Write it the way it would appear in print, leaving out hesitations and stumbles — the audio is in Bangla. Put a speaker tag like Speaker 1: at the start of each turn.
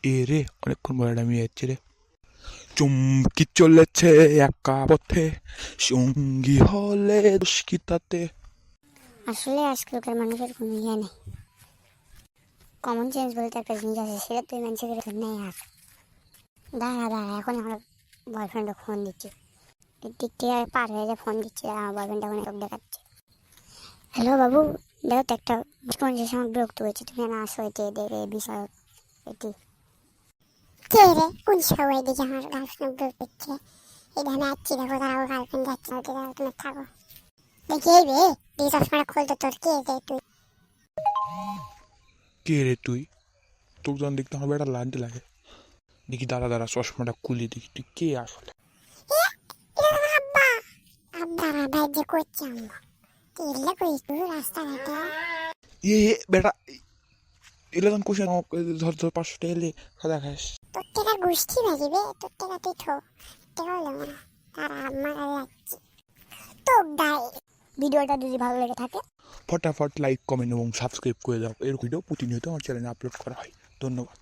Speaker 1: এ রে, অনেকক্ষণ পরে আমি যাচ্ছি রে। চুমকি চলেছে একা পথে, সঙ্গী হলে দোষ কি তাতে।
Speaker 2: আসলে আজকালকার মানুষের কোনো ইয়ে নেই, কমন সেন্স বলতে একটা জিনিস আছে, সেটা তুই মানুষের নেই। আর দাঁড়া এখন আমার বয়ফ্রেন্ডও ফোন দিচ্ছে, দিক থেকে পার হয়ে যায়, ফোন দিচ্ছে, আমার বয়ফ্রেন্ড এখন সব দেখাচ্ছে। হ্যালো বাবু, দেখো তো একটা মানুষের সময় বিরক্ত হয়েছে, তুমি না আসো এটি দেখে বিষয় এটি। কে রে, কোন সবাই দেখে আমার গার্লফ্রেন্ড বিরক্ত হচ্ছে, এটা আমি আসছি, দেখো তারাও গার্লফ্রেন্ড যাচ্ছে, তুমি থাকো দেখি। এই রে, তুই চশমাটা খুলতো, তোর কে রে তুই?
Speaker 1: কে রে তুই? তোর যখন দেখতে আমার একটা লান্টি লাগে। দেখি দাঁড়া চশমাটা খুলি দেখি তুই কে আসলে।
Speaker 2: আব্বা, আব্বা আমার ভাই যে করছে আম্মা, এলে করিস তুই রাস্তাঘাটে?
Speaker 1: বেটা, এলে তখন কোশে ধর 500 এলে খাদা খাস।
Speaker 2: তোর টাকা গোষ্ঠী ভাজিবে, তোর টাকা তুই থো, টাকা হলো না, তারা আম্মা যাচ্ছি তো। গাই ভিডিওটা যদি ভালো লেগে থাকে
Speaker 1: ফটাফট লাইক কমেন্ট এবং সাবস্ক্রাইব করে দাও। এর ভিডিও প্রতিনিয়ত আমার চ্যানেলে আপলোড করা হয়। ধন্যবাদ।